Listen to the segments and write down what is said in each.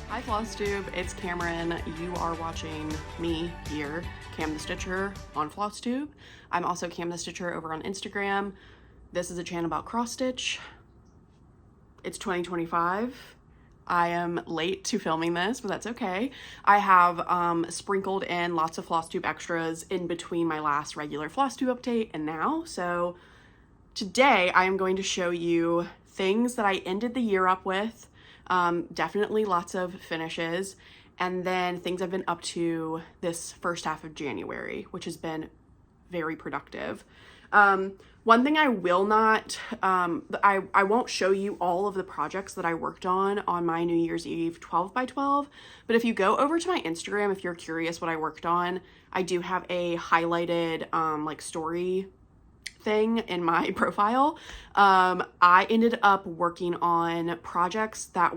Hi Flosstube, it's Cameron. You are watching me here, Cam the Stitcher on Flosstube. I'm also Cam the Stitcher over on Instagram. This is a channel about cross stitch. It's 2025. I am late to filming this, but that's okay. I have sprinkled in lots of Flosstube extras in between my last regular Flosstube update and now. So today I am going to show you things that I ended the year up with. Definitely lots of finishes, and then things I've been up to this first half of January, which has been very productive. One thing I will not, I won't show you all of the projects that I worked on my New Year's Eve 12 by 12, but if you go over to my Instagram, if you're curious what I worked on, I do have a highlighted like story thing in my profile. I ended up working on projects that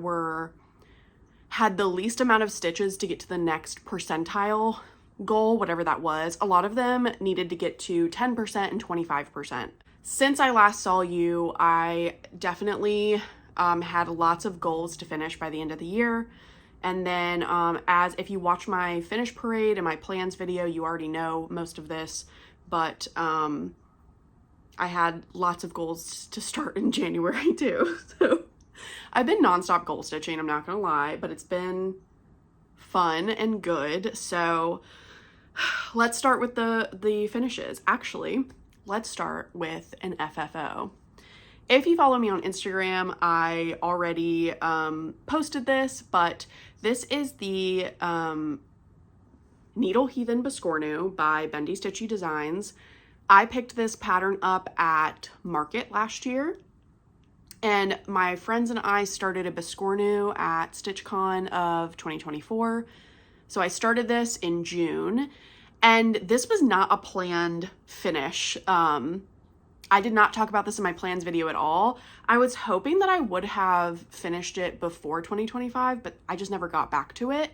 had the least amount of stitches to get to the next percentile goal, whatever that was. A lot of them needed to get to 10% and 25%. Since I last saw you, I definitely had lots of goals to finish by the end of the year. And then if you watch my finish parade and my plans video, you already know most of this, but I had lots of goals to start in January too. So I've been nonstop goal stitching, I'm not gonna lie, but it's been fun and good. So let's start with the finishes. Actually, let's start with an FFO. If you follow me on Instagram, I already posted this, but this is the Needle Heathen Biscornu by Bendy Stitchy Designs. I picked this pattern up at Market last year, and my friends and I started a Biscornu at StitchCon of 2024. So I started this in June, and this was not a planned finish. I did not talk about this in my plans video at all. I was hoping that I would have finished it before 2025, but I just never got back to it.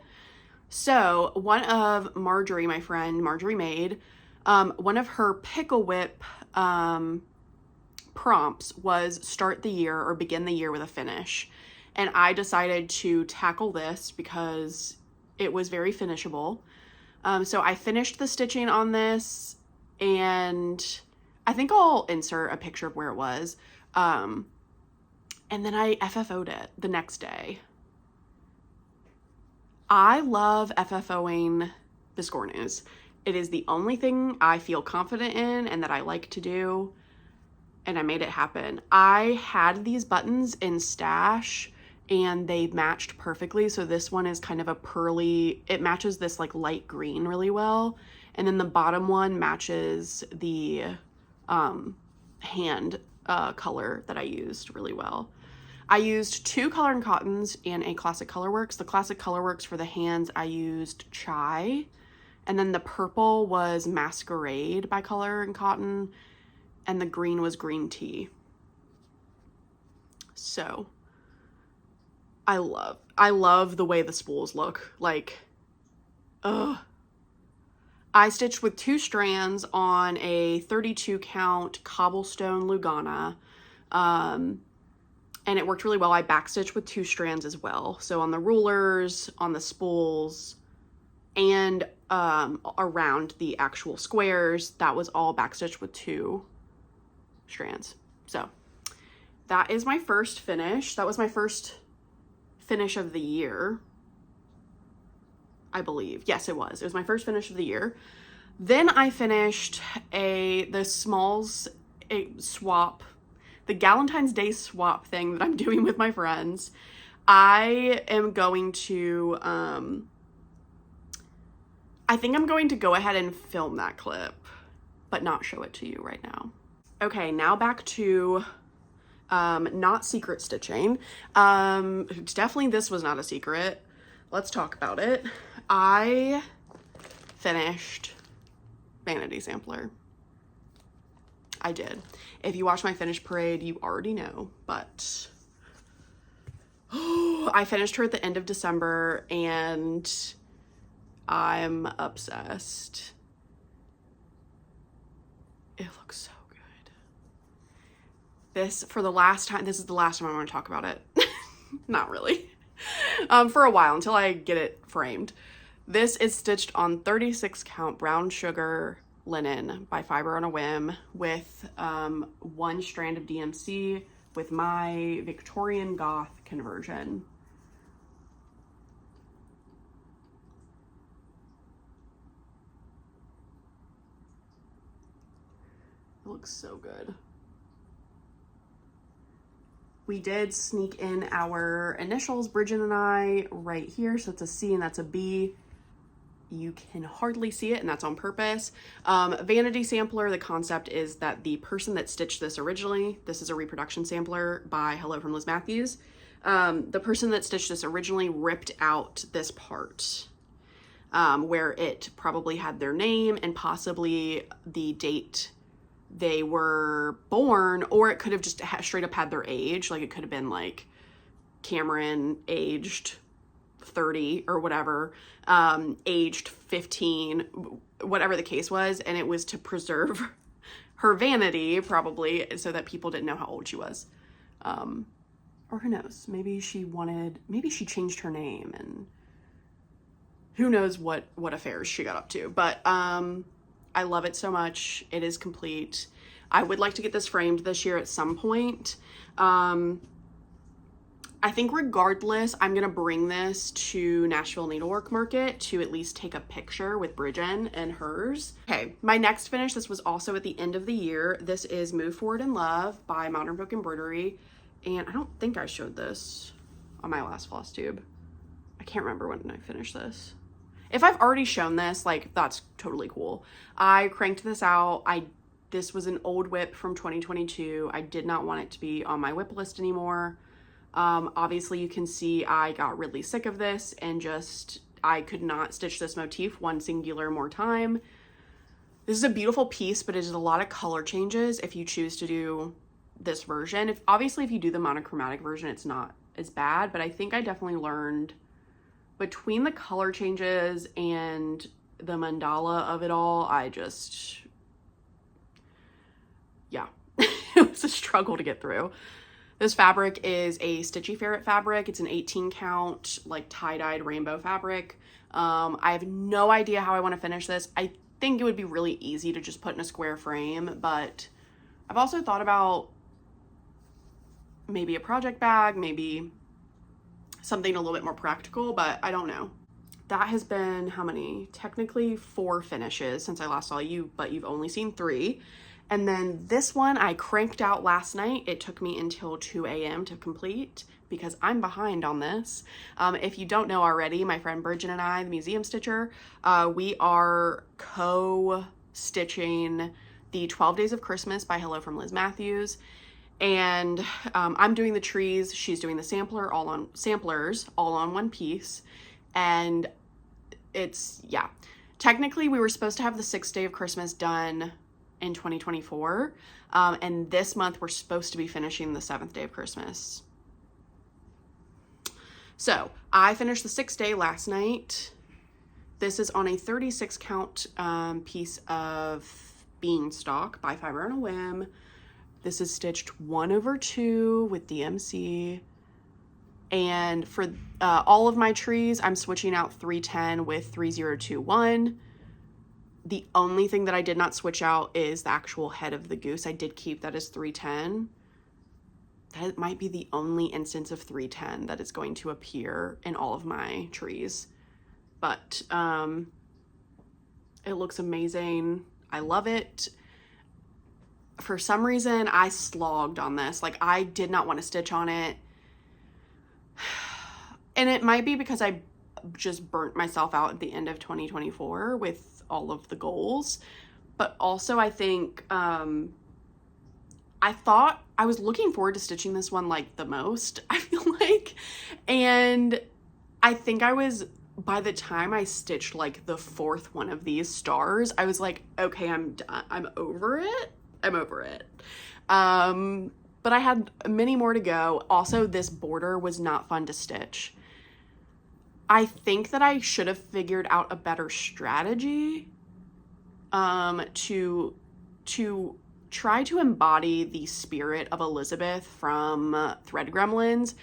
So one of Marjorie, my friend, Marjorie made, one of her pickle whip prompts was start the year or begin the year with a finish. And I decided to tackle this because it was very finishable. So I finished the stitching on this, and I think I'll insert a picture of where it was. And then I FFO'd it the next day. I love FFOing Biscornus. It is the only thing I feel confident in and that I like to do, and I made it happen. I had these buttons in stash and they matched perfectly. So this one is kind of a pearly, it matches this like light green really well. And then the bottom one matches the hand color that I used really well. I used 2 Color and Cottons and a Classic Colorworks. The Classic Colorworks for the hands, I used Chai. And then the purple was Masquerade by Color and Cotton, and the green was Green Tea. So I love the way the spools look. Like, I stitched with 2 strands on a 32 count cobblestone Lugana, and it worked really well. I backstitched with 2 strands as well. So on the rulers, on the spools, and around the actual squares, that was all backstitched with 2 strands. So that is my first finish. That was my first finish of the year, I believe. Yes, it was. It was my first finish of the year. Then I finished the smalls swap, the Galentine's Day swap thing that I'm doing with my friends. I am going to I think I'm going to go ahead and film that clip, but not show it to you right now. Okay, now back to not secret stitching. Definitely this was not a secret. Let's talk about it. I finished Vanity Sampler. I did. If you watch my finish parade, you already know, but I finished her at the end of December, and I'm obsessed. It looks so good. This is the last time I want to talk about it. Not really. for a while until I get it framed. This is stitched on 36 count brown sugar linen by Fiber on a Whim with 1 strand of DMC with my Victorian Goth conversion. It looks so good. We did sneak in our initials, Bridget and I, right here. So it's a C and that's a B. You can hardly see it, and that's on purpose. Vanity sampler, the concept is that the person that stitched this originally, this is a reproduction sampler by Hello from Liz Matthews. The person that stitched this originally ripped out this part where it probably had their name and possibly the date they were born, or it could have just straight up had their age. Like it could have been like Cameron aged 30 or whatever, aged 15, whatever the case was. And it was to preserve her vanity probably so that people didn't know how old she was. Or who knows, maybe she changed her name and who knows what affairs she got up to. But, I love it so much. It is complete. I would like to get this framed this year at some point. I think regardless, I'm going to bring this to Nashville Needlework Market to at least take a picture with Bridget and hers. Okay, my next finish, this was also at the end of the year. This is Move Forward in Love by Modern Book Embroidery. And I don't think I showed this on my last Flosstube. I can't remember when I finished this. If I've already shown this, like, that's totally cool. I cranked this out. This was an old WIP from 2022. I did not want it to be on my WIP list anymore. Obviously you can see I got really sick of this and I could not stitch this motif one singular more time. This is a beautiful piece, but it is a lot of color changes if you choose to do this version. Obviously if you do the monochromatic version, it's not as bad, but I think I definitely learned between the color changes and the mandala of it all, yeah, it was a struggle to get through. This fabric is a Stitchy Ferret fabric. It's an 18 count, like tie-dyed rainbow fabric. I have no idea how I want to finish this. I think it would be really easy to just put in a square frame, but I've also thought about maybe a project bag, maybe something a little bit more practical, but I don't know. That has been how many? Technically 4 finishes since I last saw you, but you've only seen 3. And then this one I cranked out last night. It took me until 2 a.m. to complete because I'm behind on this. If you don't know already, my friend Bridget and I, the museum stitcher, we are co-stitching the 12 Days of Christmas by Hello from Liz Matthews. And I'm doing the trees, she's doing the samplers, all on one piece. And it's, yeah. Technically, we were supposed to have the 6th day of Christmas done in 2024. And this month, we're supposed to be finishing the 7th day of Christmas. So, I finished the 6th day last night. This is on a 36 count piece of beanstalk by Fiber on a Whim. This is stitched 1/2 with DMC. And for all of my trees, I'm switching out 310 with 3021. The only thing that I did not switch out is the actual head of the goose. I did keep that as 310. That might be the only instance of 310 that is going to appear in all of my trees. But it looks amazing. I love it. For some reason, I slogged on this. Like, I did not want to stitch on it. And it might be because I just burnt myself out at the end of 2024 with all of the goals. But also, I think, I thought I was looking forward to stitching this one, like, the most, I feel like. And I think by the time I stitched, like, the 4th one of these stars, I was like, okay, I'm done. I'm over it. But I had many more to go. Also, this border was not fun to stitch. I think that I should have figured out a better strategy to try to embody the spirit of Elizabeth from Thread Gremlins.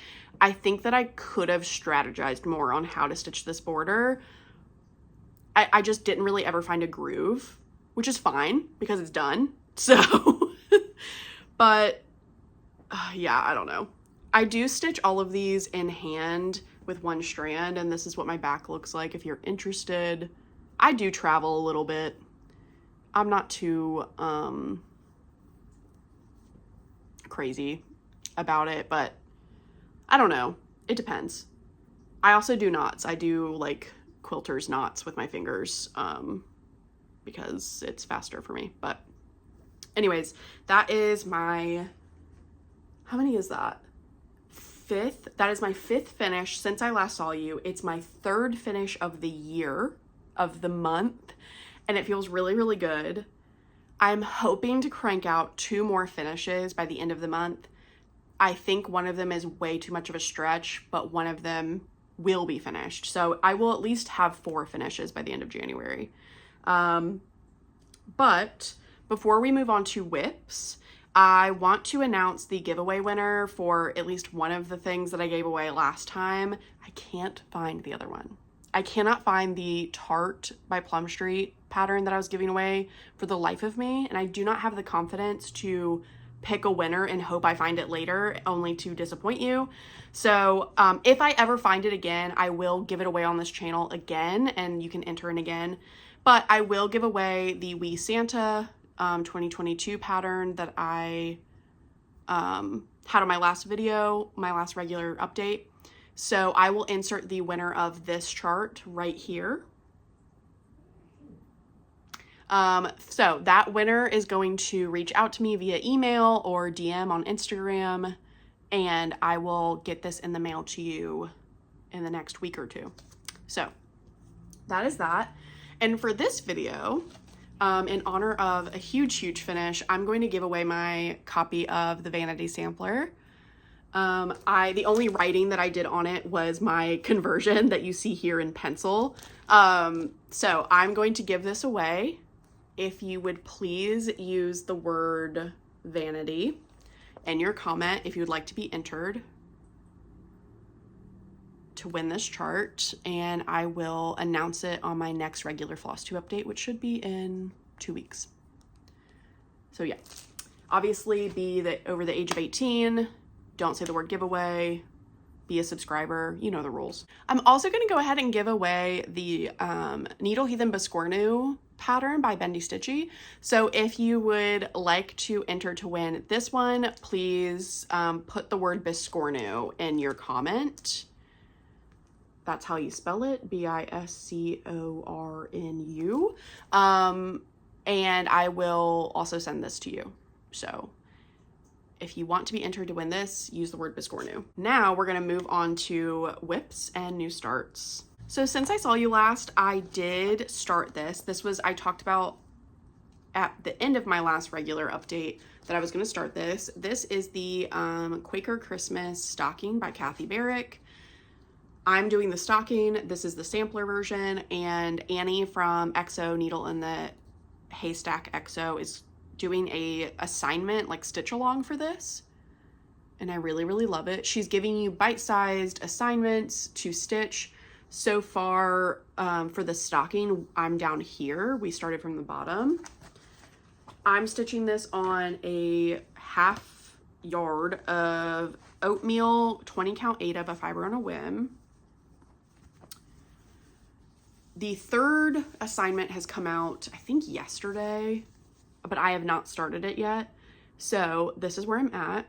I think that I could have strategized more on how to stitch this border. I just didn't really ever find a groove, which is fine because it's done. So, but yeah, I don't know. I do stitch all of these in hand with one strand, and this is what my back looks like if you're interested. I do travel a little bit. I'm not too crazy about it, but I don't know. It depends. I also do knots. I do like quilter's knots with my fingers because it's faster for me. But anyways, that is my, how many is that? 5th. That is my 5th finish since I last saw you. It's my 3rd finish of the year, of the month, and it feels really, really good. I'm hoping to crank out 2 more finishes by the end of the month. I think one of them is way too much of a stretch, but one of them will be finished. So I will at least have 4 finishes by the end of January. But before we move on to WIPs, I want to announce the giveaway winner for at least one of the things that I gave away last time. I can't find the other one. I cannot find the Tart by Plum Street pattern that I was giving away for the life of me, and I do not have the confidence to pick a winner and hope I find it later, only to disappoint you. So if I ever find it again, I will give it away on this channel again, and you can enter in again. But I will give away the Wee Santa 2022 pattern that I had on my last video, my last regular update. So I will insert the winner of this chart right here. So that winner is going to reach out to me via email or DM on Instagram, and I will get this in the mail to you in the next week or 2. So that is that. And for this video, in honor of a huge, huge finish, I'm going to give away my copy of the Vanity Sampler. The only writing that I did on it was my conversion that you see here in pencil. So I'm going to give this away. If you would please use the word vanity in your comment if you would like to be entered to win this chart, and I will announce it on my next regular Flosstube update, which should be in 2 weeks. So yeah, obviously be over the age of 18, don't say the word giveaway, be a subscriber, you know the rules. I'm also going to go ahead and give away the Needle Heathen Biscornu pattern by Bendy Stitchy. So if you would like to enter to win this one, please put the word Biscornu in your comment. That's how you spell it, Biscornu. And I will also send this to you. So if you want to be entered to win this, use the word Biscornu. Now we're gonna move on to WIPs and new starts. So since I saw you last, I did start this. I talked about at the end of my last regular update that I was gonna start this. This is the Quaker Christmas stocking by Kathy Barrick. I'm doing the stocking. This is the sampler version, and Annie from XO Needle in the Haystack XO is doing a assignment, like stitch along for this, and I really, really love it. She's giving you bite-sized assignments to stitch. So far for the stocking, I'm down here. We started from the bottom. I'm stitching this on a 1/2 yard of oatmeal 20 count 8 of a fiber on a whim. The 3rd assignment has come out, I think yesterday, but I have not started it yet. So this is where I'm at.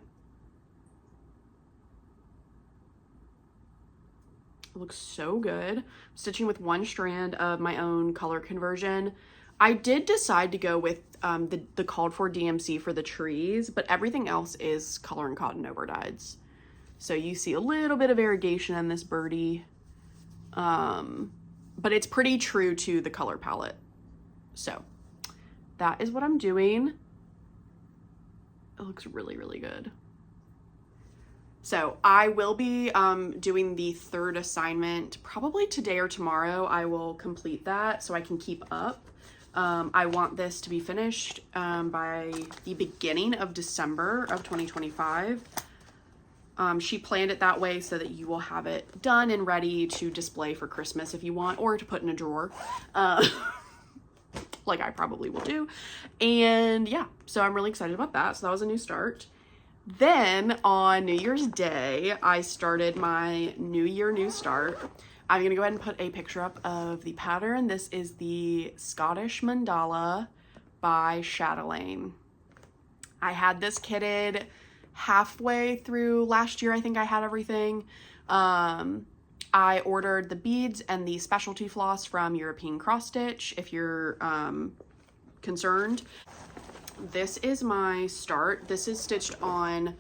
It looks so good. I'm stitching with 1 strand of my own color conversion. I did decide to go with the called for DMC for the trees, but everything else is color and cotton overdyes. So you see a little bit of variegation in this birdie. But it's pretty true to the color palette. So that is what I'm doing. It looks really, really good. So I will be doing the 3rd assignment probably today or tomorrow. I will complete that so I can keep up. I want this to be finished by the beginning of December of 2025. She planned it that way so that you will have it done and ready to display for Christmas if you want, or to put in a drawer, like I probably will do. And yeah, so I'm really excited about that. So that was a new start. Then on New Year's Day, I started my New Year New Start. I'm gonna go ahead and put a picture up of the pattern. This is the Scottish Mandala by Chatelaine. I had this kitted halfway through last year. I think I had everything. I ordered the beads and the specialty floss from European Cross Stitch if you're concerned. This is my start. This is stitched on,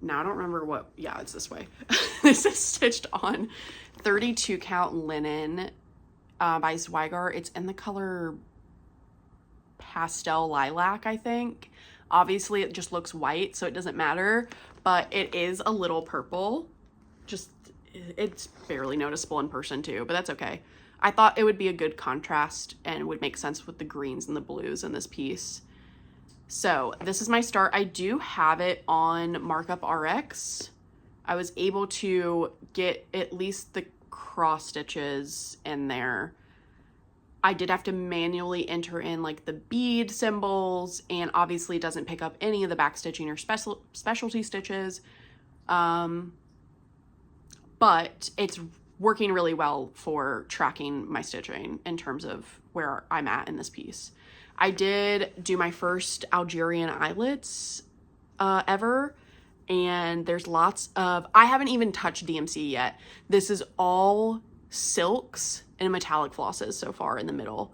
now I don't remember what, yeah, it's this way. This is stitched on 32 count linen by Zweigart. It's in the color pastel lilac, I think. Obviously it just looks white, so it doesn't matter, but it is a little purple. Just, it's barely noticeable in person too, but that's okay. I thought it would be a good contrast and would make sense with the greens and the blues in this piece. So this is my start. I do have it on Markup RX. I was able to get at least the cross stitches in there. I did have to manually enter in like the bead symbols, and obviously it doesn't pick up any of the back stitching or specialty stitches. But it's working really well for tracking my stitching in terms of where I'm at in this piece. I did do my first Algerian eyelets ever, and there's lots of, I haven't even touched DMC yet. This is all silks and metallic flosses so far in the middle.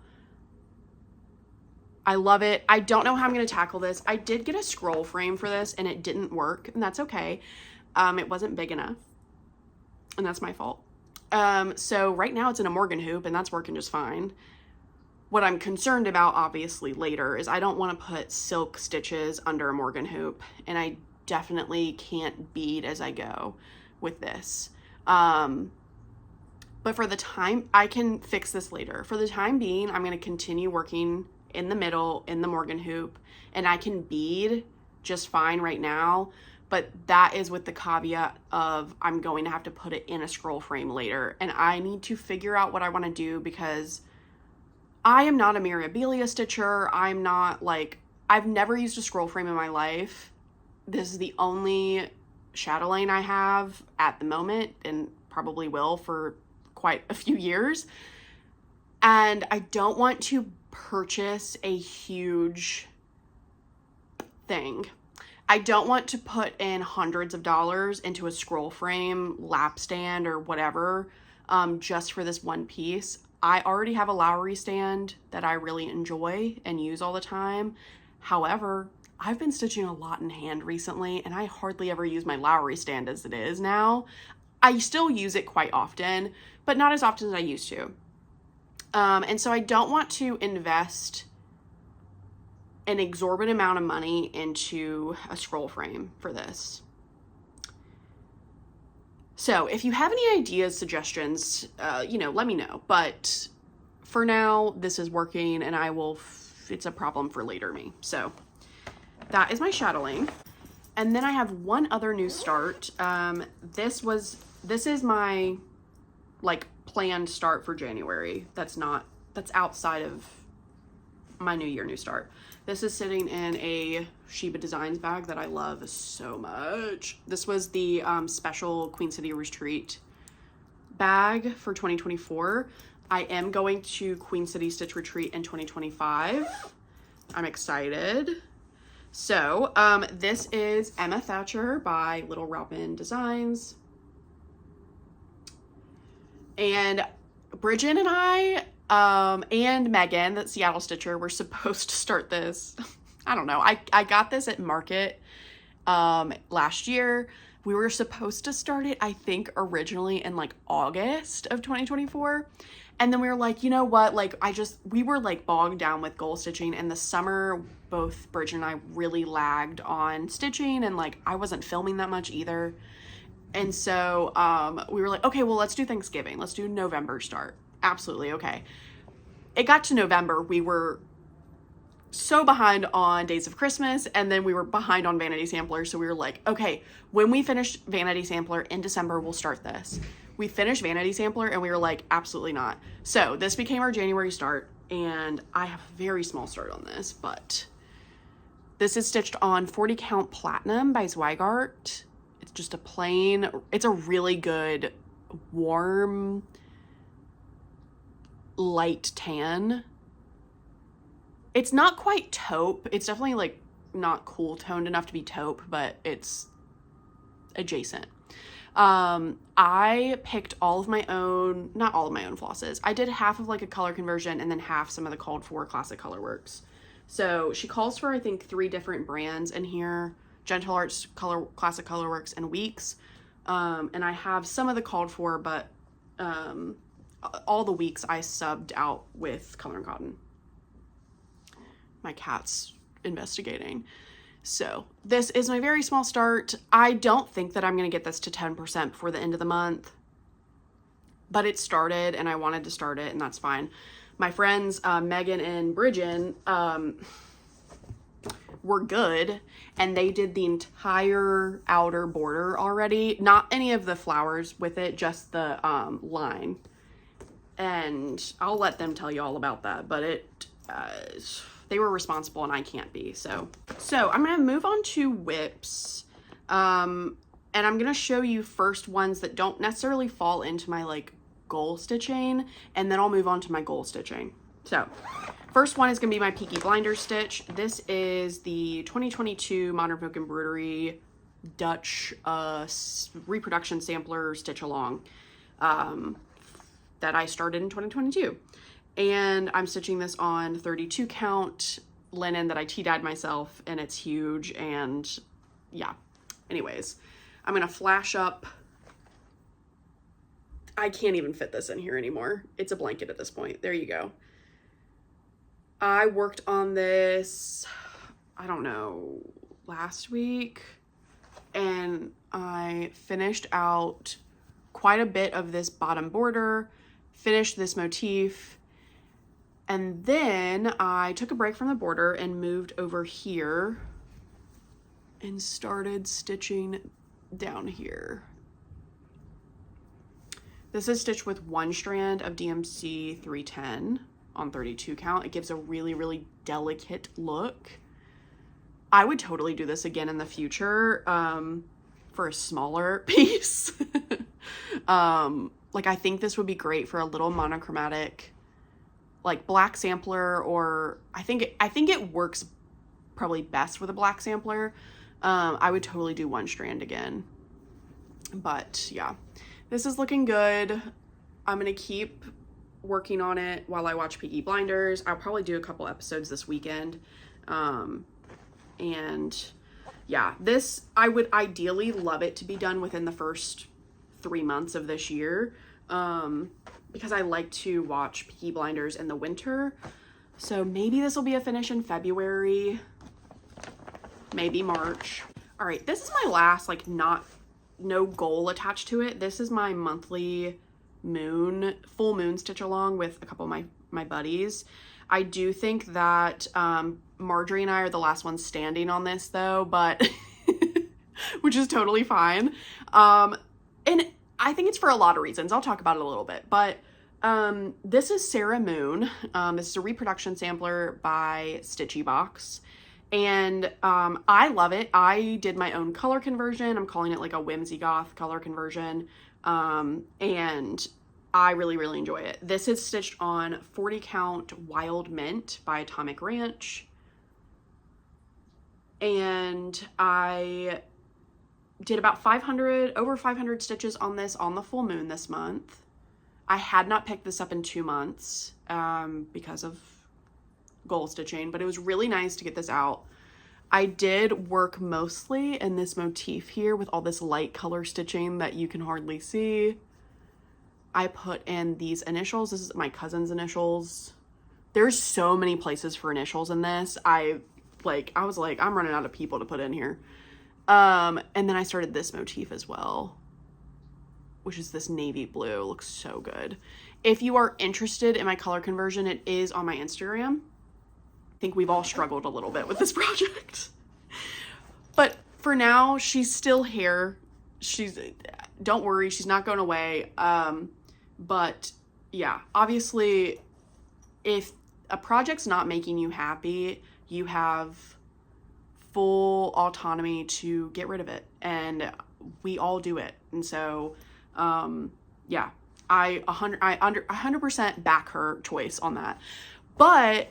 I love it. I don't know how I'm going to tackle this. I did get a scroll frame for this and it didn't work, and that's okay. It wasn't big enough, and that's my fault. So right now it's in a Morgan hoop, and that's working just fine. What I'm concerned about, obviously, later is I don't want to put silk stitches under a Morgan hoop, and I definitely can't bead as I go with this. But for the time, I can fix this later. For the time being, I'm going to continue working in the middle, in the Morgan hoop, and I can bead just fine right now, but that is with the caveat of I'm going to have to put it in a scroll frame later, and I need to figure out what I want to do, because I am not a Mirabilia stitcher. I'm not like, I've never used a scroll frame in my life. This is the only chatelaine I have at the moment, and probably will for quite a few years. And I don't want to purchase a huge thing. I don't want to put in hundreds of dollars into a scroll frame, lap stand, or whatever, just for this one piece. I already have a Lowry stand that I really enjoy and use all the time. However, I've been stitching a lot in hand recently, and I hardly ever use my Lowry stand as it is now. I still use it quite often, but not as often as I used to. And so I don't want to invest an exorbitant amount of money into a scroll frame for this. So if you have any ideas, suggestions, let me know. But for now, this is working, and I will, it's a problem for later me. So that is my chatelaine. And then I have one other new start. This is my like planned start for January. That's outside of my New Year New Start. This is sitting in a Sheba Designs bag that I love so much. This was the special Queen City Retreat bag for 2024. I am going to Queen City Stitch Retreat in 2025. I'm excited. So this is Emma Thatcher by Little Robin Designs. And Bridget and I and Megan, that Seattle Stitcher, were supposed to start this. I don't know. I got this at Market last year. We were supposed to start it, I think, originally in like August of 2024. And then we were like, you know what? Like, we were like bogged down with goal stitching, and the summer, both Bridget and I really lagged on stitching, and like, I wasn't filming that much either. And so we were like, okay, well, let's do Thanksgiving. Let's do November start. Absolutely. Okay. it got to November, we were so behind on Days of Christmas, and then we were behind on Vanity Sampler, so we were like, okay, when we finish Vanity Sampler in December, we'll start this. We finished Vanity Sampler, and we were like, absolutely not. So this became our January start, and I have a very small start on this, but this is stitched on 40 Count Platinum by Zweigart. It's just a plain, it's a really good, warm, light tan. It's not quite taupe. It's definitely like not cool toned enough to be taupe, but it's adjacent. I picked all of my own, not all of my own flosses. I did half of like a color conversion and then half some of the called for Classic Colorworks. So she calls for, I think, 3 different brands in here: Gentle Arts, Classic Colorworks, and Weeks. And I have some of the called for, but all the Weeks I subbed out with Color and Cotton. My cat's investigating. So this is my very small start. I don't think that I'm going to get this to 10% before the end of the month, but it started and I wanted to start it, and that's fine. My friends, Megan and Bridget, were good, and they did the entire outer border already. Not any of the flowers with it, just the line. And I'll let them tell you all about that, but they were responsible and I can't be. So I'm going to move on to WIPs. And I'm going to show you first ones that don't necessarily fall into my like goal stitching, and then I'll move on to my goal stitching. So first one is going to be my Peaky Blinders stitch. This is the 2022 Modern Folk Embroidery Dutch reproduction sampler stitch along that I started in 2022. And I'm stitching this on 32 count linen that I tea-dyed myself, and it's huge. And yeah, anyways, I'm going to flash up. I can't even fit this in here anymore. It's a blanket at this point. There you go. I worked on this, I don't know, last week, and I finished out quite a bit of this bottom border, finished this motif, and then I took a break from the border and moved over here and started stitching down here. This is stitched with 1 strand of DMC 310 on 32 count. It gives a really, really delicate look. I would totally do this again in the future for a smaller piece. Like I think this would be great for a little monochromatic, like black sampler, or I think it works probably best with a black sampler. I would totally do 1 strand again. But yeah, this is looking good. I'm gonna keep working on it while I watch Peaky Blinders. I'll probably do a couple episodes this weekend. And yeah, this, I would ideally love it to be done within the first 3 months of this year. Because I like to watch Peaky Blinders in the winter. So maybe this will be a finish in February, maybe March. All right, this is my last, like, no goal attached to it. This is my monthly full moon stitch along with a couple of my buddies. I do think that Marjorie and I are the last ones standing on this though, but which is totally fine. And I think it's for a lot of reasons. I'll talk about it a little bit, but this is Sarah Moon. This is a reproduction sampler by Stitchy Box. And I love it. I did my own color conversion. I'm calling it like a whimsy goth color conversion. And I really, really enjoy it. This is stitched on 40 count Wild Mint by Atomic Ranch. And I did about over 500 stitches on this on the full moon this month. I had not picked this up in 2 months because of goal stitching, but it was really nice to get this out. I did work mostly in this motif here with all this light color stitching that you can hardly see. I put in these initials. This is my cousin's initials. There's so many places for initials in this. I was like, I'm running out of people to put in here. And then I started this motif as well which is this navy blue. It looks so good. If you are interested in my color conversion, it is on my Instagram. I think we've all struggled a little bit with this project. But for now, she's still here. Don't worry, she's not going away. But yeah, obviously, if a project's not making you happy, you have full autonomy to get rid of it. And we all do it. And so, yeah, I 100% back her choice on that. But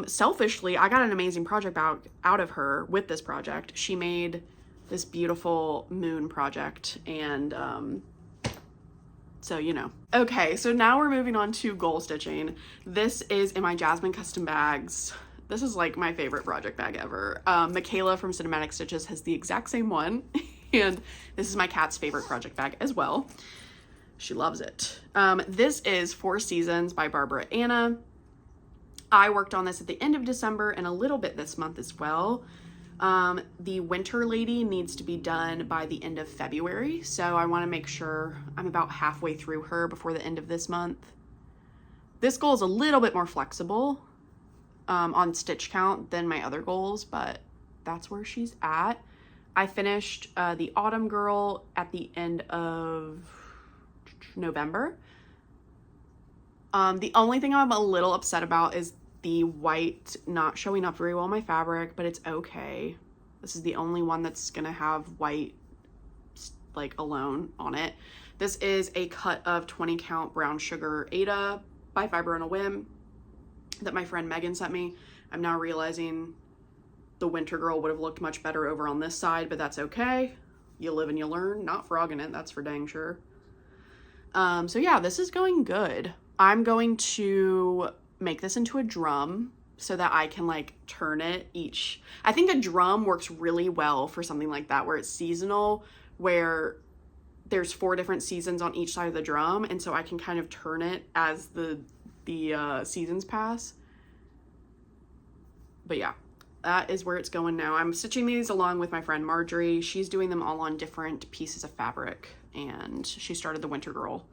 selfishly, I got an amazing project out of her with this project. She made this beautiful moon project, and so, you know. Okay, so now we're moving on to goal stitching. This is in my Jasmine custom bags. This is like my favorite project bag ever. Michaela from Cinematic Stitches has the exact same one, and this is my cat's favorite project bag as well. She loves it. This is 4 Seasons by Barbara Anna. I worked on this at the end of December and a little bit this month as well. The winter lady needs to be done by the end of February, so I want to make sure I'm about halfway through her before the end of this month. This goal is a little bit more flexible on stitch count than my other goals, but that's where she's at. I finished the Autumn Girl at the end of November. The only thing I'm a little upset about is the white not showing up very well in my fabric, but it's okay. This is the only one that's gonna have white like alone on it. This is a cut of 20 count brown sugar Ada by Fiber on a Whim that my friend Megan sent me. I'm now realizing the Winter Girl would have looked much better over on this side, but that's okay. You live and you learn. Not frogging it, that's for dang sure. So yeah, this is going good. I'm going to make this into a drum so that I can like turn it each. I think a drum works really well for something like that where it's seasonal, where there's 4 different seasons on each side of the drum, and so I can kind of turn it as the seasons pass. But yeah, that is where it's going now. I'm stitching these along with my friend Marjorie. She's doing them all on different pieces of fabric, and she started the Winter Girl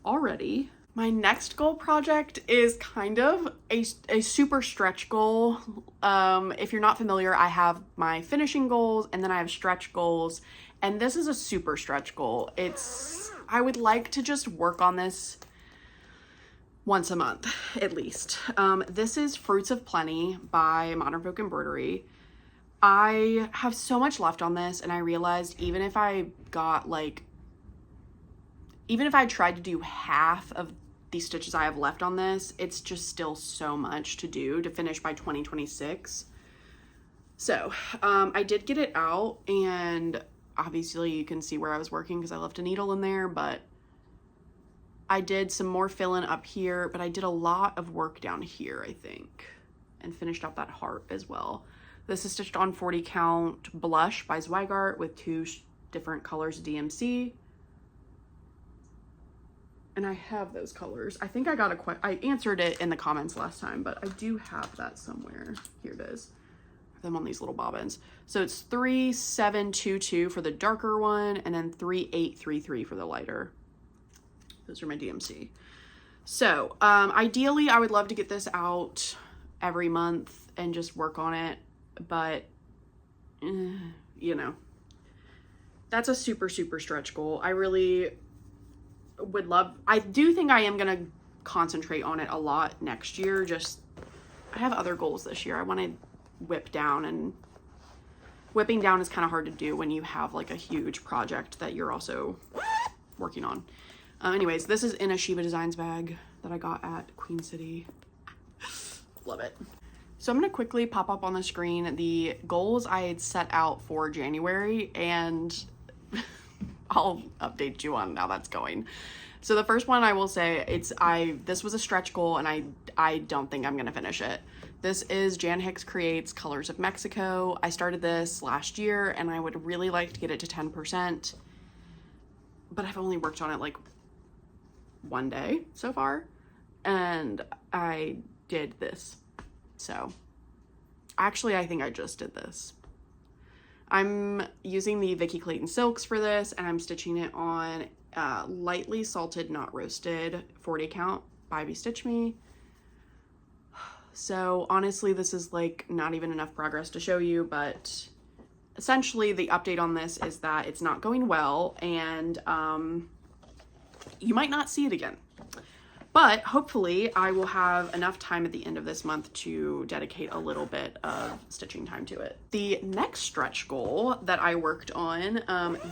already. My next goal project is kind of a super stretch goal. If you're not familiar, I have my finishing goals and then I have stretch goals, and this is a super stretch goal. I would like to just work on this once a month at least. This is Fruits of Plenty by Modern Folk Embroidery. I have so much left on this, and I realized even if I tried to do half of the stitches I have left on this, it's just still so much to do to finish by 2026. So I did get it out, and obviously you can see where I was working because I left a needle in there, but I did some more fill-in up here, but I did a lot of work down here, I think, and finished out that heart as well. This is stitched on 40 count Blush by Zweigart with 2 different colors of DMC. And I have those colors. I think I answered it in the comments last time, but I do have that somewhere. Here it is. I have them on these little bobbins. So it's 3722 for the darker one, and then 3833 for the lighter. Those are my DMC. So ideally, I would love to get this out every month and just work on it, but you know, that's a super, super stretch goal. I really would love, I do think I am going to concentrate on it a lot next year. I have other goals this year. I want to whip down, and whipping down is kind of hard to do when you have like a huge project that you're also working on. Anyways, this is in a Shiva Designs bag that I got at Queen City. Love it. So I'm going to quickly pop up on the screen the goals I had set out for January, and I'll update you on how that's going. So the first one I will say, this was a stretch goal, and I don't think I'm going to finish it. This is Jan Hicks Creates Colors of Mexico. I started this last year, and I would really like to get it to 10%, but I've only worked on it like one day so far, and I did this. So actually, I think I just did this. I'm using the Vicky Clayton silks for this, and I'm stitching it on lightly salted, not roasted, 40 count by Stitch Me. So honestly, this is like not even enough progress to show you, but essentially the update on this is that it's not going well, and you might not see it again. But hopefully I will have enough time at the end of this month to dedicate a little bit of stitching time to it. The next stretch goal that I worked on,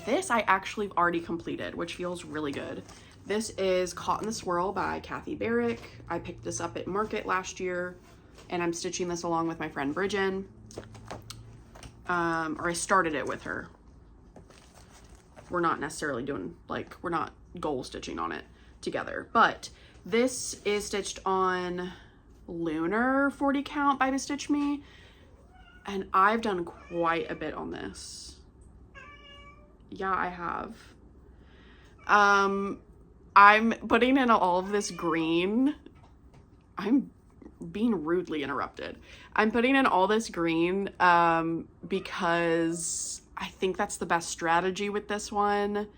this I actually already completed, which feels really good. This is Caught in the Swirl by Kathy Barrick. I picked this up at Market last year, and I'm stitching this along with my friend Bridgen. Or I started it with her. We're not necessarily doing, like, we're not goal stitching on it together, but this is stitched on Lunar 40 count by Stitch Me, and I've done quite a bit on this. Yeah, I have. I'm putting in all of this green. I'm being rudely interrupted. I'm putting in all this green because I think that's the best strategy with this one.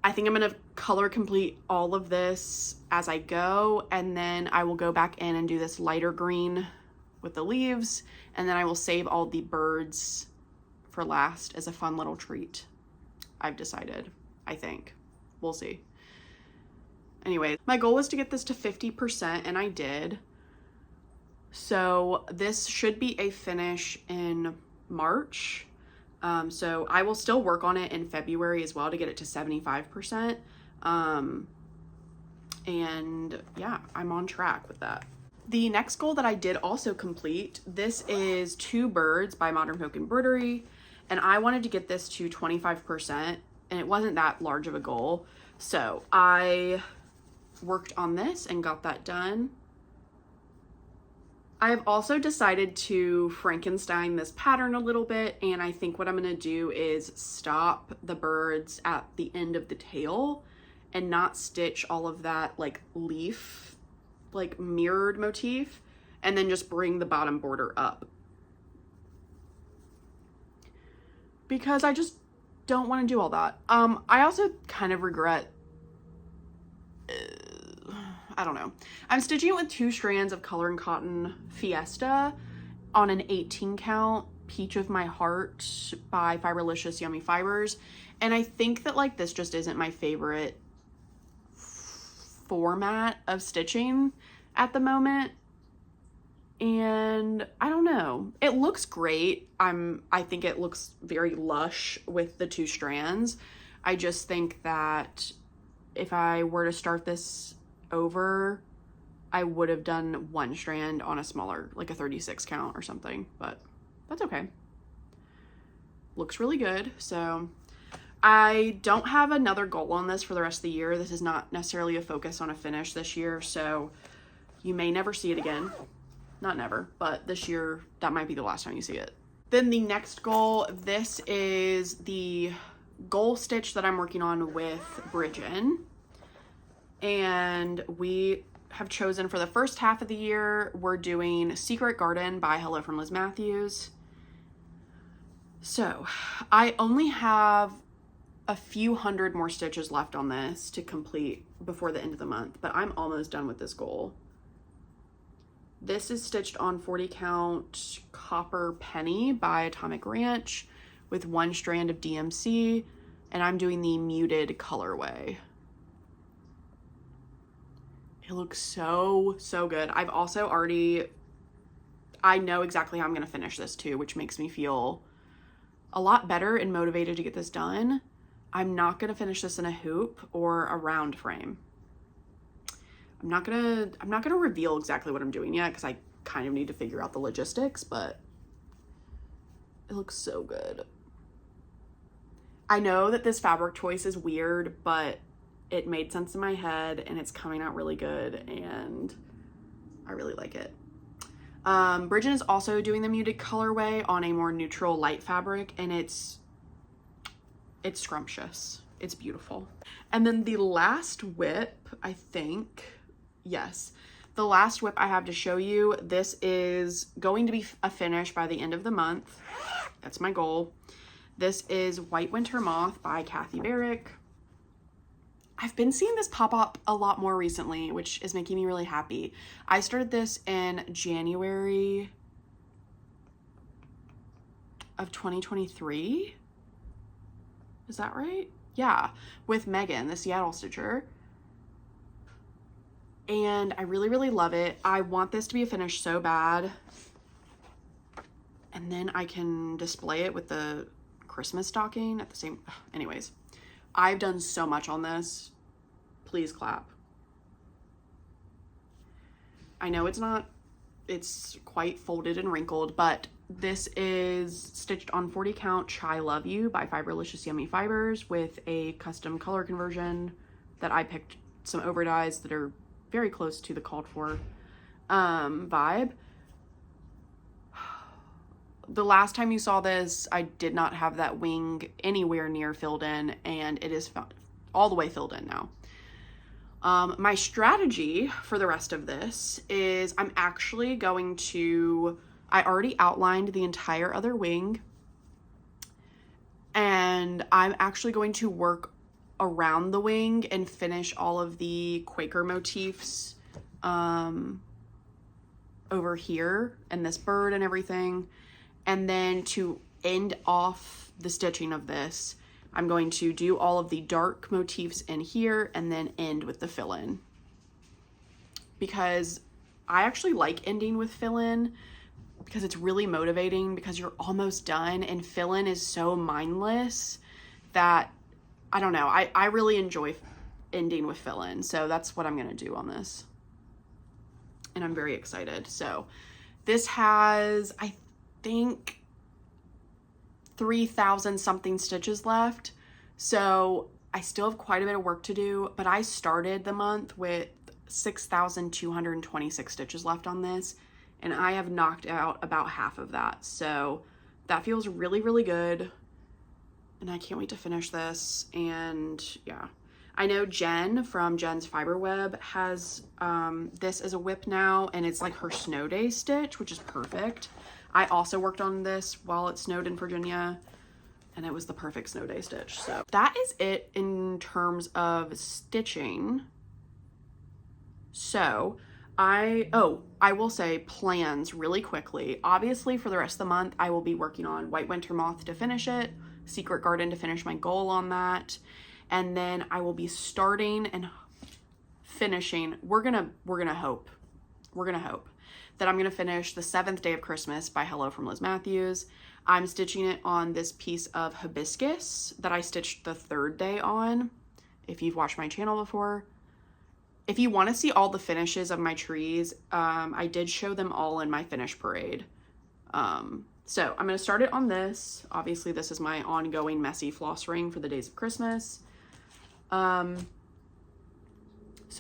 I think I'm gonna color complete all of this as I go, and then I will go back in and do this lighter green with the leaves, and then I will save all the birds for last as a fun little treat. I've decided, I think. We'll see. Anyway, my goal was to get this to 50%, and I did. So this should be a finish in March. So I will still work on it in February as well to get it to 75%. And yeah, I'm on track with that. The next goal that I did also complete, this is Two Birds by Modern Folk Embroidery, and I wanted to get this to 25%, and it wasn't that large of a goal. So I worked on this and got that done. I've also decided to Frankenstein this pattern a little bit, and I think what I'm going to do is stop the birds at the end of the tail and not stitch all of that like leaf, like mirrored motif, and then just bring the bottom border up. Because I just don't want to do all that. I also kind of regret, I don't know. I'm stitching it with 2 strands of Color and Cotton Fiesta on an 18 count Peach of My Heart by Fiberlicious Yummy Fibers. And I think that like this just isn't my favorite format of stitching at the moment. And I don't know. It looks great. I think it looks very lush with the 2 strands. I just think that if I were to start this over, I would have done 1 strand on a smaller, like a 36 count or something, but that's okay. Looks really good. So I don't have another goal on this for the rest of the year. This is not necessarily a focus on a finish this year, so you may never see it again. Not never, but this year that might be the last time you see it. Then the next goal, this is the goal stitch that I'm working on with Bridgen. And we have chosen for the first half of the year, we're doing Secret Garden by Hello from Liz Matthews. So I only have a few hundred more stitches left on this to complete before the end of the month, but I'm almost done with this goal. This is stitched on 40 count Copper Penny by Atomic Ranch with 1 strand of DMC, and I'm doing the muted colorway. It looks so, so good. I've also I know exactly how I'm going to finish this too, which makes me feel a lot better and motivated to get this done. I'm not going to finish this in a hoop or a round frame. I'm not going to reveal exactly what I'm doing yet because I kind of need to figure out the logistics, but it looks so good. I know that this fabric choice is weird, but it made sense in my head and it's coming out really good and I really like it. Bridgen is also doing the muted colorway on a more neutral light fabric, and it's scrumptious. It's beautiful. And then the last whip, I think, yes, the last whip I have to show you, this is going to be a finish by the end of the month. That's my goal. This is White Winter Moth by Kathy Barrick. I've been seeing this pop up a lot more recently, which is making me really happy. I started this in January of 2023. Is that right? Yeah, with Megan, the Seattle stitcher. And I really, really love it. I want this to be a finish so bad. And then I can display it with the Christmas stocking at the same, anyways. I've done so much on this. Please clap. I know it's quite folded and wrinkled, but this is stitched on 40 count Chai Love You by Fiberlicious Yummy Fibers with a custom color conversion that I picked some over dyes that are very close to the called for vibe. The last time you saw this, I did not have that wing anywhere near filled in, and it is all the way filled in now. My strategy for the rest of this is I'm actually going to, I already outlined the entire other wing, and I'm actually going to work around the wing and finish all of the Quaker motifs over here and this bird and everything. And then to end off the stitching of this, I'm going to do all of the dark motifs in here and then end with the fill-in. Because I actually like ending with fill-in because it's really motivating because you're almost done, and fill-in is so mindless that, I don't know, I really enjoy ending with fill-in. So that's what I'm gonna do on this. And I'm very excited. So this has, I think 3,000 something stitches left, so I still have quite a bit of work to do, but I started the month with 6,226 stitches left on this, and I have knocked out about half of that, so that feels really, really good, and I can't wait to finish this. And yeah, I know Jen from Jen's Fiber Web has this as a WIP now, and it's like her snow day stitch, which is perfect. I also worked on this while it snowed in Virginia, and it was the perfect snow day stitch. So that is it in terms of stitching. So I will say plans really quickly. Obviously for the rest of the month, I will be working on White Winter Moth to finish it, Secret Garden to finish my goal on that. And then I will be starting and finishing. We're gonna hope that I'm gonna finish The Seventh Day of Christmas by Hello from Liz Matthews. I'm stitching it on this piece of hibiscus that I stitched the third day on, if you've watched my channel before. If you want to see all the finishes of my trees, I did show them all in my finish parade. So I'm gonna start it on this. Obviously this is my ongoing messy floss ring for the days of Christmas. So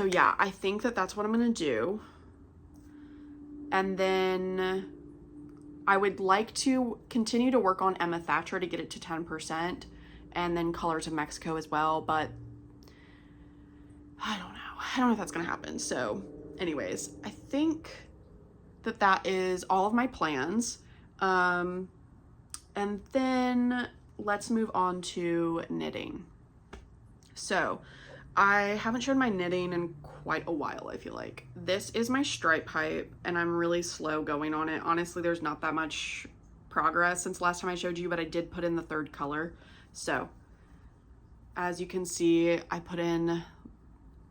yeah, I think that that's what I'm gonna do. And then I would like to continue to work on Emma Thatcher to get it to 10%, and then Colors of Mexico as well, but I don't know if that's gonna happen. So anyways, I think that that is all of my plans. And then let's move on to knitting. So I haven't shown my knitting in quite a while, I feel like. This is my stripe pipe, and I'm really slow going on it. Honestly, there's not that much progress since last time I showed you, but I did put in the third color. So as you can see, I put in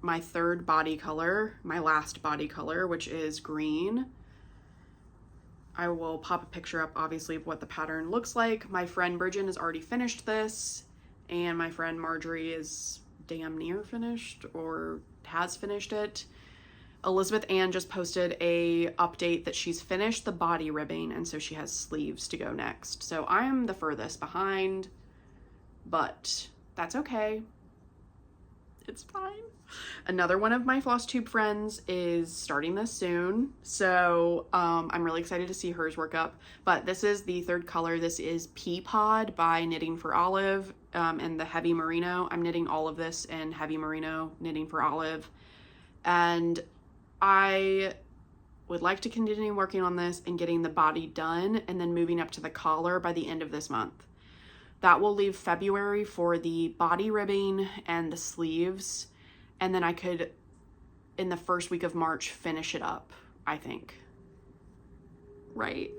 my third body color, my last body color, which is green. I will pop a picture up, obviously, of what the pattern looks like. My friend Bridget has already finished this, and my friend Marjorie is damn near finished or has finished it. Elizabeth Ann just posted a update that she's finished the body ribbing, and so she has sleeves to go next. So I am the furthest behind, but that's okay. It's fine. Another one of my Flosstube friends is starting this soon, so I'm really excited to see hers work up. But this is the third color. This is Pea Pod by Knitting for Olive, and the Heavy Merino. I'm knitting all of this in Heavy Merino, Knitting for Olive, and I would like to continue working on this and getting the body done, and then moving up to the collar by the end of this month. That will leave February for the body ribbing and the sleeves. and then I could, in the first week of March, finish it up, I think. Right?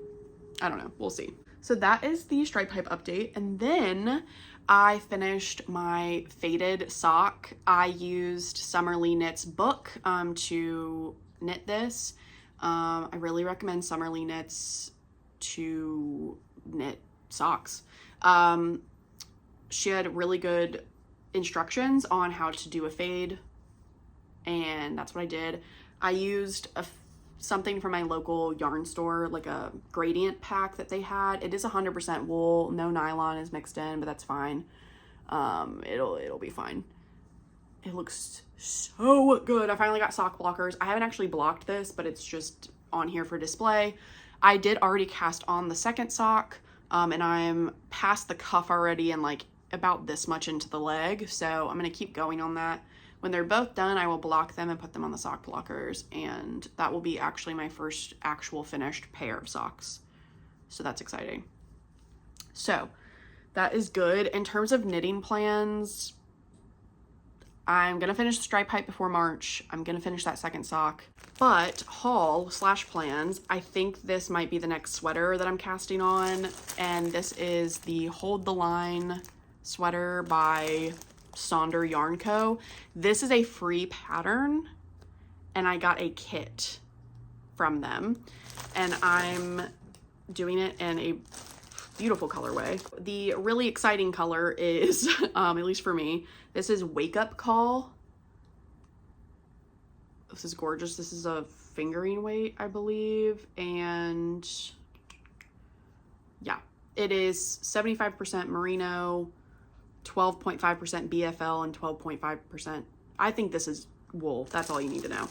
I don't know. We'll see. So that is the stripe pipe update. And then I finished my faded sock. I used Summerly Knits book to knit this. I really recommend Summerly Knits to knit socks. She had really good instructions on how to do a fade, and that's what I did. I used something from my local yarn store, like a gradient pack that they had. It is 100% wool, no nylon is mixed in, but that's fine. It'll be fine. It looks so good. I finally got sock blockers. I haven't actually blocked this, but it's just on here for display. I did already cast on the second sock, and I'm past the cuff already and like about this much into the leg, so I'm gonna keep going on that. When they're both done, I will block them and put them on the sock blockers, and that will be actually my first actual finished pair of socks. So that's exciting. So that is good. In terms of knitting plans, I'm gonna finish the stripe pipe before March. I'm gonna finish that second sock. But haul/plans, I think this might be the next sweater that I'm casting on, and this is the Hold the Line sweater by Sonder Yarn Co. This is a free pattern, and I got a kit from them, and I'm doing it in a beautiful colorway. The really exciting color is, at least for me, this is Wake Up Call. This is gorgeous. This is a fingering weight, I believe, and yeah, it is 75% merino, 12.5% BFL, and 12.5%. I think this is wool. That's all you need to know.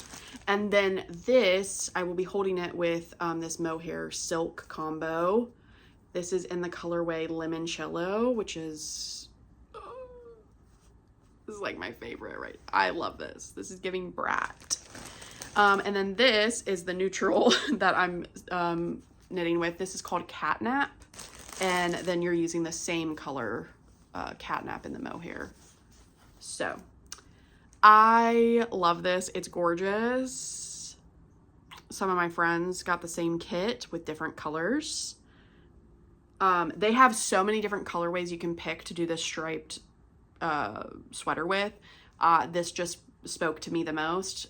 And then this, I will be holding it with this mohair silk combo. This is in the colorway Limoncello, which is, this is like my favorite, right? I love this. This is giving brat. And then this is the neutral that I'm knitting with. This is called Catnap. And then you're using the same color Catnap in the mohair. So I love this. It's gorgeous. Some of my friends got the same kit with different colors. They have so many different colorways you can pick to do this striped sweater with. This just spoke to me the most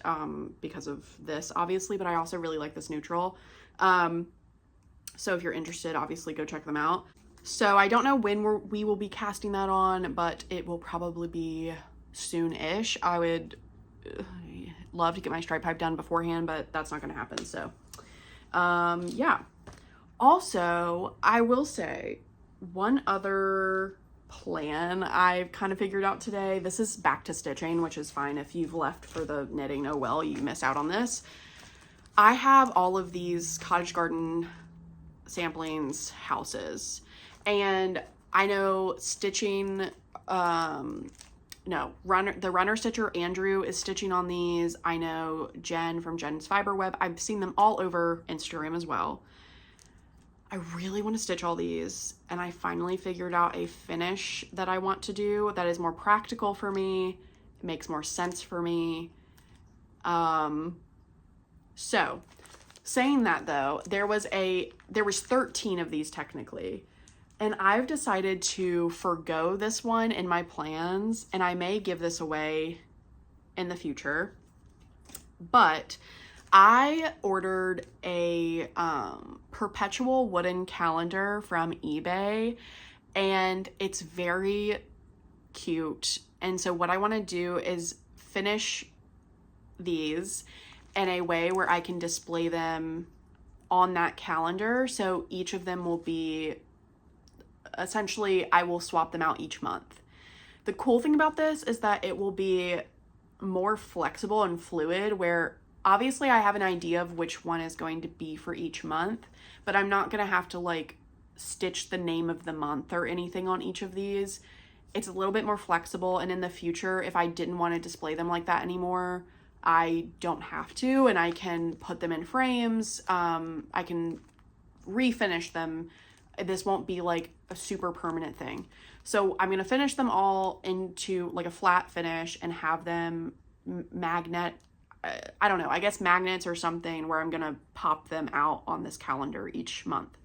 because of this, obviously, but I also really like this neutral. So if you're interested, obviously go check them out. So I don't know when we will be casting that on, but it will probably be soon-ish. I would love to get my stripe pipe done beforehand, but that's not going to happen. So yeah. Also, I will say one other plan I've kind of figured out today. This is back to stitching, which is fine. If you've left for the knitting, oh well, you miss out on this. I have all of these Cottage Garden samplings houses, and I know stitching, the runner stitcher Andrew is stitching on these. I know Jen from Jen's Fiber Web. I've seen them all over Instagram as well. I really want to stitch all these, and I finally figured out a finish that I want to do that is more practical for me. It makes more sense for me. So saying that though, there was 13 of these technically, and I've decided to forgo this one in my plans, and I may give this away in the future, but I ordered a perpetual wooden calendar from eBay, and it's very cute. And so what I want to do is finish these in a way where I can display them on that calendar. So each of them will be, essentially, I will swap them out each month. The cool thing about this is that it will be more flexible and fluid, where obviously I have an idea of which one is going to be for each month, but I'm not going to have to like stitch the name of the month or anything on each of these. It's a little bit more flexible, and in the future, if I didn't want to display them like that anymore, I don't have to, and I can put them in frames. I can refinish them. This won't be like a super permanent thing. So I'm going to finish them all into like a flat finish and have them magnet, I don't know, I guess magnets or something, where I'm gonna pop them out on this calendar each month.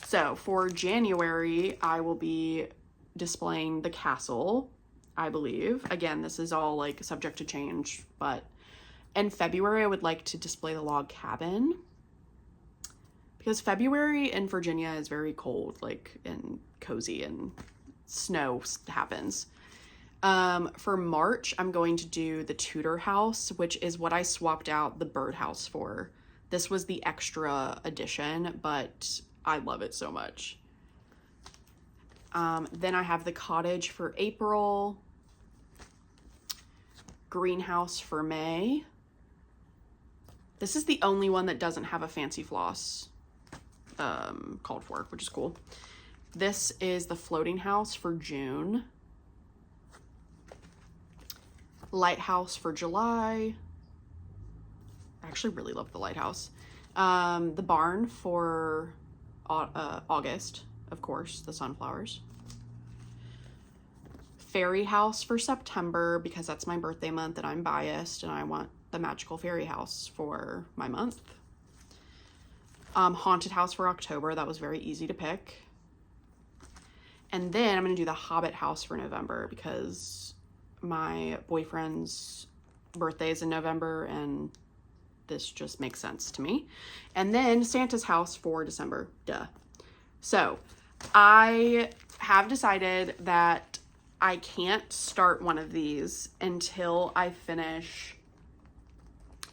So for January, I will be displaying the castle, I believe. Again, this is all like subject to change, but in February, I would like to display the log cabin, because February in Virginia is very cold, like, and cozy, and snow happens. For March, I'm going to do the Tudor house, which is what I swapped out the birdhouse for. This was the extra edition, but I love it so much. Then I have the cottage for April, greenhouse for May. This is the only one that doesn't have a fancy floss called for, which is cool. This is the floating house for June. Lighthouse for July. I actually really love the lighthouse. The barn for August, of course, the sunflowers. Fairy house for September, because that's my birthday month and I'm biased and I want the magical fairy house for my month. Haunted house for October. That was very easy to pick. And then I'm going to do the Hobbit house for November, because my boyfriend's birthday is in November and this just makes sense to me. And then Santa's house for December. Duh. So I have decided that I can't start one of these until I finish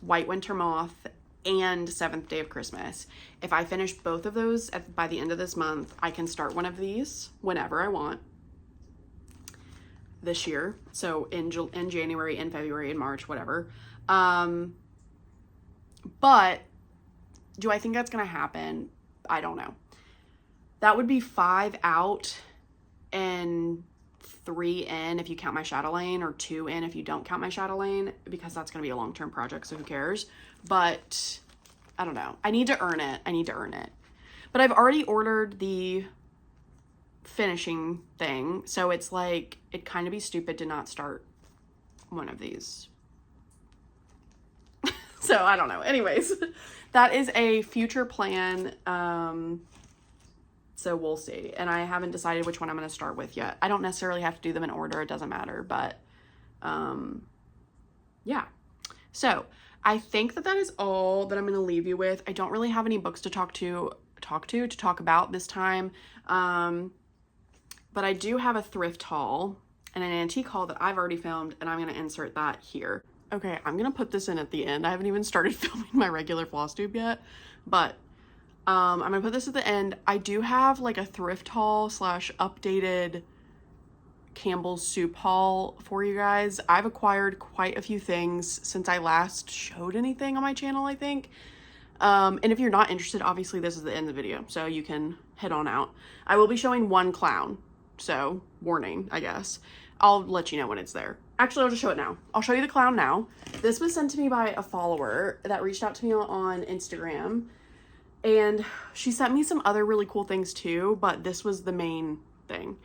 White Winter Moth and Seventh Day of Christmas. If I finish both of those by the end of this month, I can start one of these whenever I want this year. So in January, in February, in March, whatever. But do I think that's going to happen? I don't know. That would be 5 out and 3 in if you count my shadow lane, or 2 in if you don't count my shadow lane, because that's going to be a long-term project, so who cares? But I don't know. I need to earn it. I need to earn it. But I've already ordered the finishing thing, so it's like, it'd kind of be stupid to not start one of these. So I don't know. Anyways, that is a future plan. So we'll see. And I haven't decided which one I'm going to start with yet. I don't necessarily have to do them in order. It doesn't matter. But yeah. So I think that is all that I'm going to leave you with. I don't really have any books to talk about this time. But I do have a thrift haul and an antique haul that I've already filmed, and I'm going to insert that here. Okay, I'm going to put this in at the end. I haven't even started filming my regular Flosstube yet, but I'm going to put this at the end. I do have like a thrift haul / updated Campbell's soup haul for you guys. I've acquired quite a few things since I last showed anything on my channel, I think. And if you're not interested, obviously this is the end of the video, so you can head on out. I will be showing one clown, so warning, I guess. I'll let you know when it's there. Actually, I'll just show it now. I'll show you the clown now. This was sent to me by a follower that reached out to me on Instagram, and she sent me some other really cool things too, but this was the main thing.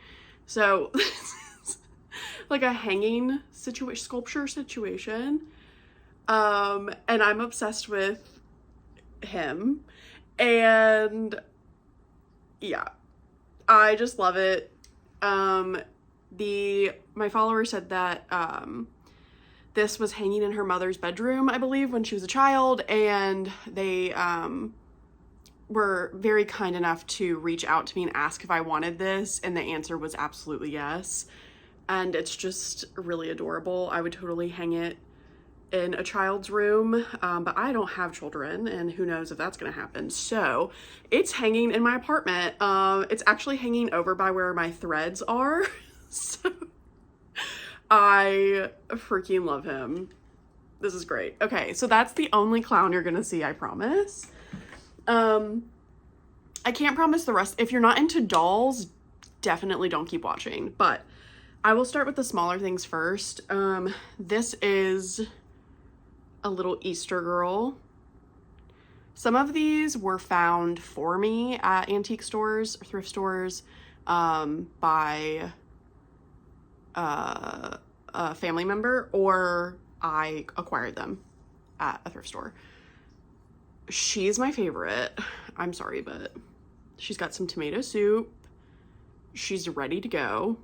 So this is like a hanging sculpture situation. And I'm obsessed with him, and yeah, I just love it. My follower said that this was hanging in her mother's bedroom, I believe, when she was a child, and they were very kind enough to reach out to me and ask if I wanted this, and the answer was absolutely yes. And it's just really adorable. I would totally hang it in a child's room, but I don't have children, and who knows if that's gonna happen. So it's hanging in my apartment. It's actually hanging over by where my threads are. So I freaking love him. This is great. Okay, so that's the only clown you're gonna see, I promise. I can't promise the rest. If you're not into dolls, definitely don't keep watching, but I will start with the smaller things first. This is a little Easter girl. Some of these were found for me at antique stores or thrift stores by a family member, or I acquired them at a thrift store. She's my favorite. I'm sorry, but she's got some tomato soup. She's ready to go.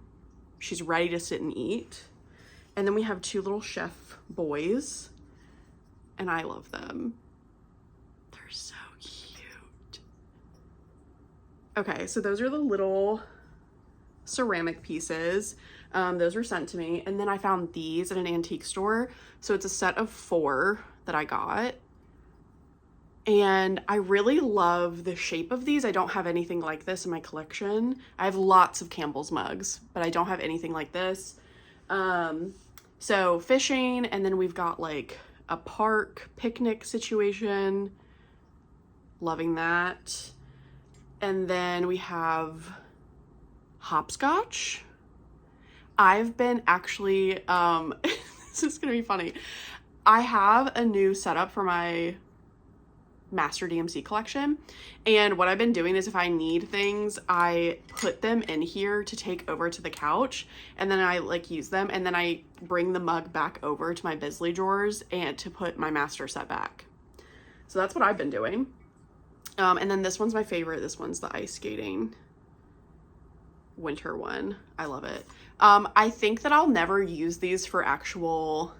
She's ready to sit and eat. And then we have two little chef boys, and I love them. They're so cute. Okay, so those are the little ceramic pieces. Those were sent to me. And then I found these at an antique store. So it's a set of 4 that I got. And I really love the shape of these. I don't have anything like this in my collection. I have lots of Campbell's mugs, but I don't have anything like this. So fishing, and then we've got like a park picnic situation. Loving that. And then we have hopscotch. I've been actually, this is gonna be funny. I have a new setup for my Master DMC collection, and what I've been doing is if I need things, I put them in here to take over to the couch, and then I like use them, and then I bring the mug back over to my Bisley drawers and to put my Master set back. So that's what I've been doing. And then this one's my favorite. This one's the ice skating winter one. I love it. I think that I'll never use these for actual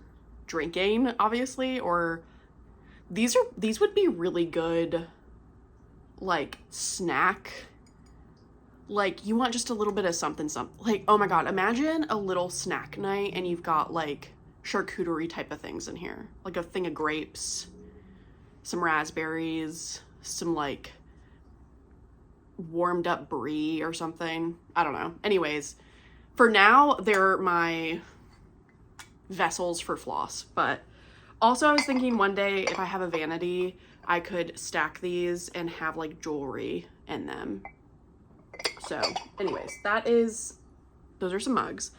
drinking, obviously, or these would be really good like snack. Like you want just a little bit of something, like, oh my God, imagine a little snack night and you've got like charcuterie type of things in here, like a thing of grapes, some raspberries, some like warmed up brie or something. I don't know. Anyways, for now, they're my vessels for floss. But also I was thinking one day if I have a vanity, I could stack these and have like jewelry in them. So anyways, those are some mugs.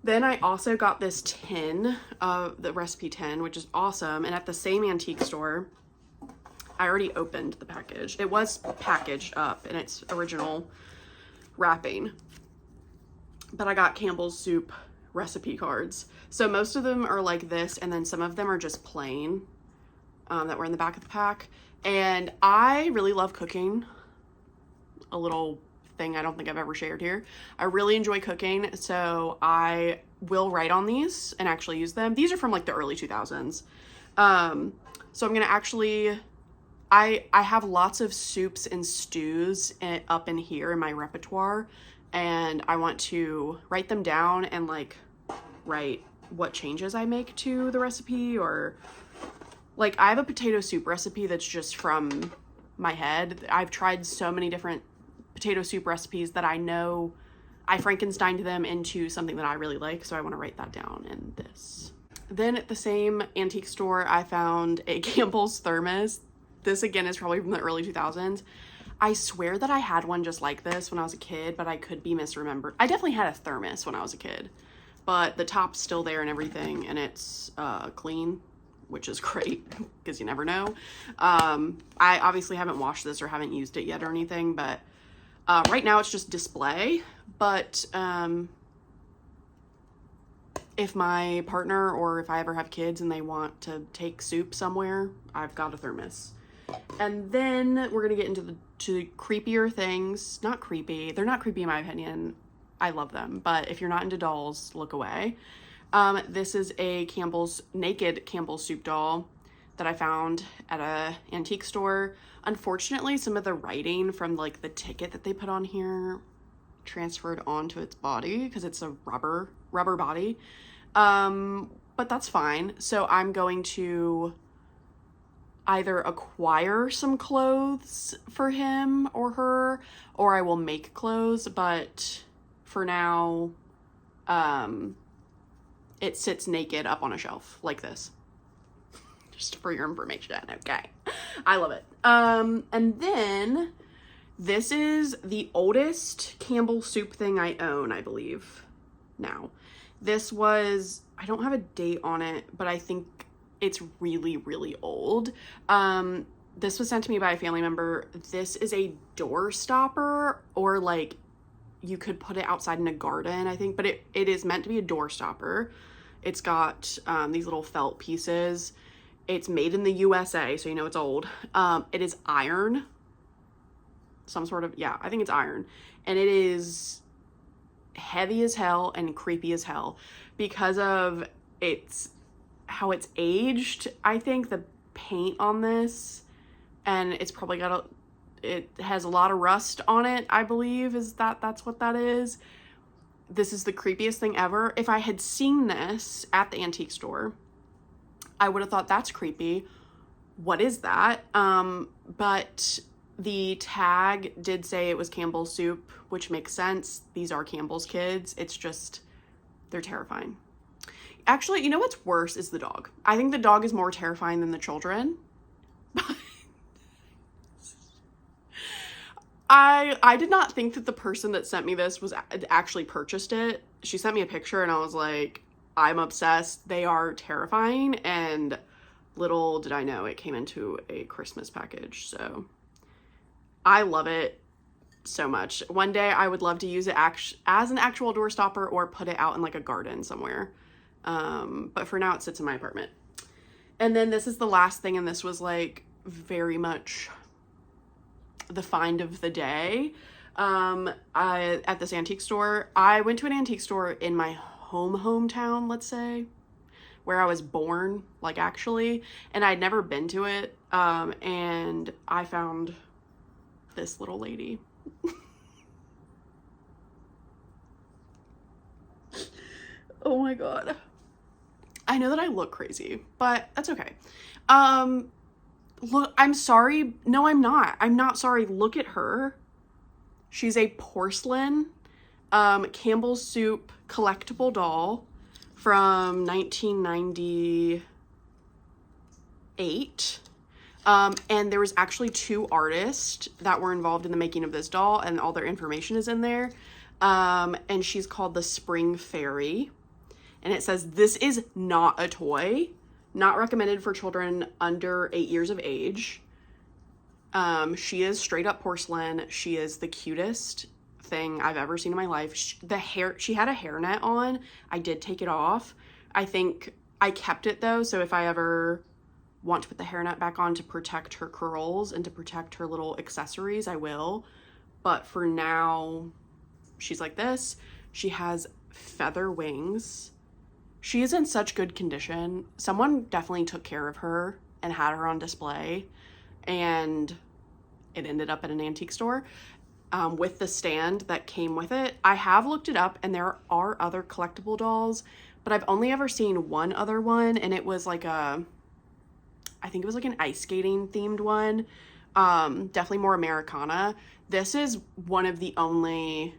Then I also got this tin, the recipe tin, which is awesome. And at the same antique store, I already opened the package. It was packaged up in its original wrapping. But I got Campbell's soup recipe cards. So most of them are like this, and then some of them are just plain that were in the back of the pack. And I really love cooking. A little thing I don't think I've ever shared here. I really enjoy cooking, so I will write on these and actually use them. These are from like the early 2000s. So I'm gonna actually, I have lots of soups and stews up in here in my repertoire, and I want to write them down and like write what changes I make to the recipe, or like I have a potato soup recipe that's just from my head. I've tried so many different potato soup recipes that I know I Frankensteined them into something that I really like, so I want to write that down in this. Then at the same antique store, I found a Campbell's thermos. This again is probably from the early 2000s. I swear that I had one just like this when I was a kid, but I could be misremembered. I definitely had a thermos when I was a kid, but the top's still there and everything, and it's clean, which is great because you never know. I obviously haven't washed this or haven't used it yet or anything, but right now it's just display. But if my partner or if I ever have kids and they want to take soup somewhere, I've got a thermos. And then we're gonna get into the creepier things. Not creepy. They're not creepy in my opinion. I love them, but if you're not into dolls, look away. This is a naked Campbell's soup doll that I found at a antique store. Unfortunately, some of the writing from like the ticket that they put on here transferred onto its body because it's a rubber body. But that's fine. So I'm going to either acquire some clothes for him or her, or I will make clothes, but for now, it sits naked up on a shelf like this. Just for your information, okay? I love it. And then this is the oldest Campbell soup thing I own, I believe, now. This was, I don't have a date on it, but I think it's really, really old. This was sent to me by a family member. This is a door stopper, or like you could put it outside in a garden, I think, but it is meant to be a door stopper. It's got these little felt pieces. It's made in the USA, so you know it's old. It is iron. Some sort of, yeah, I think it's iron. And it is heavy as hell and creepy as hell because of how it's aged. I think the paint on this, and it's probably got it has a lot of rust on it, I believe, that's what that is. This is the creepiest thing ever. If I had seen this at the antique store, I would have thought that's creepy. What is that? But the tag did say it was Campbell's soup, which makes sense. These are Campbell's kids. It's just, they're terrifying. Actually, you know what's worse is the dog. I think the dog is more terrifying than the children. I did not think that the person that sent me this was actually purchased it. She sent me a picture and I was like, I'm obsessed. They are terrifying, and little did I know it came into a Christmas package. So I love it so much. One day I would love to use it as an actual door stopper or put it out in like a garden somewhere. But for now it sits in my apartment. And then this is the last thing, and this was like very much the find of the day. At this antique store, I went to an antique store in my hometown, let's say, where I was born, like actually, and I'd never been to it. And I found this little lady. Oh my God. I know that I look crazy, but that's okay. Look, I'm sorry. No, I'm not. I'm not sorry. Look at her. She's a porcelain Campbell's soup collectible doll from 1998. And there was actually 2 artists that were involved in the making of this doll, and all their information is in there. And she's called the Spring Fairy. And it says, this is not a toy. Not recommended for children under 8 years of age. She is straight up porcelain. She is the cutest thing I've ever seen in my life. She had a hairnet on. I did take it off. I think I kept it though, so if I ever want to put the hairnet back on to protect her curls and to protect her little accessories, I will. But for now, she's like this. She has feather wings. She is in such good condition. Someone definitely took care of her and had her on display, and it ended up at an antique store with the stand that came with it. I have looked it up, and there are other collectible dolls, but I've only ever seen one other one, and it was like I think it was like an ice skating themed one. Definitely more Americana. This is one of the only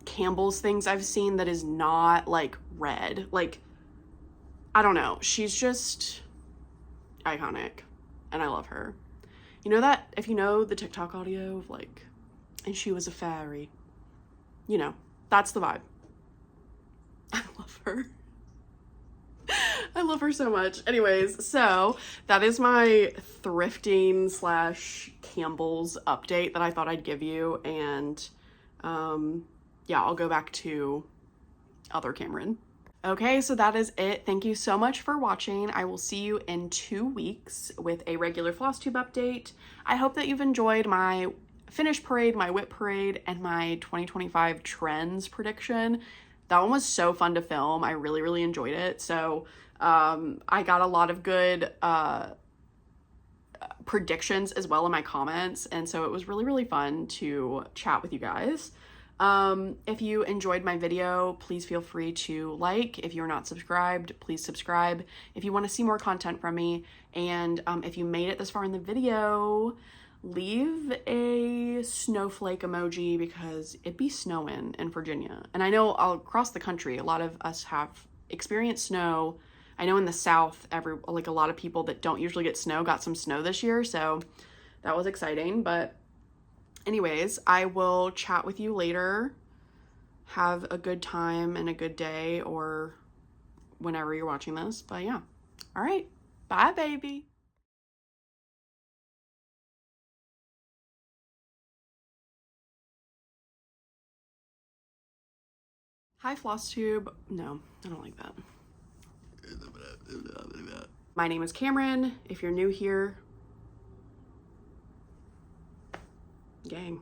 Campbell's things I've seen that is not like red. Like, I don't know. She's just iconic, and I love her. You know that, if you know the TikTok audio of like, and she was a fairy, you know, that's the vibe. I love her. I love her so much. Anyways, so that is my thrifting / Campbell's update that I thought I'd give you. And yeah, I'll go back to other Cameron. Okay, so that is it. Thank you so much for watching. I will see you in 2 weeks with a regular Flosstube update. I hope that you've enjoyed my finish parade, my whip parade, and my 2025 trends prediction. That one was so fun to film. I really, really enjoyed it. So I got a lot of good predictions as well in my comments. And so it was really, really fun to chat with you guys. If you enjoyed my video, please feel free to like. If you're not subscribed, please subscribe if you want to see more content from me. And if you made it this far in the video, leave a snowflake emoji because it be snowing in Virginia. And I know all across the country, a lot of us have experienced snow. I know in the South, a lot of people that don't usually get snow got some snow this year. So that was exciting. But anyways, I will chat with you later. Have a good time and a good day, or whenever you're watching this. But yeah. All right. Bye, baby. Hi, Flosstube. No, I don't like that. My name is Cameron. If you're new here, gang.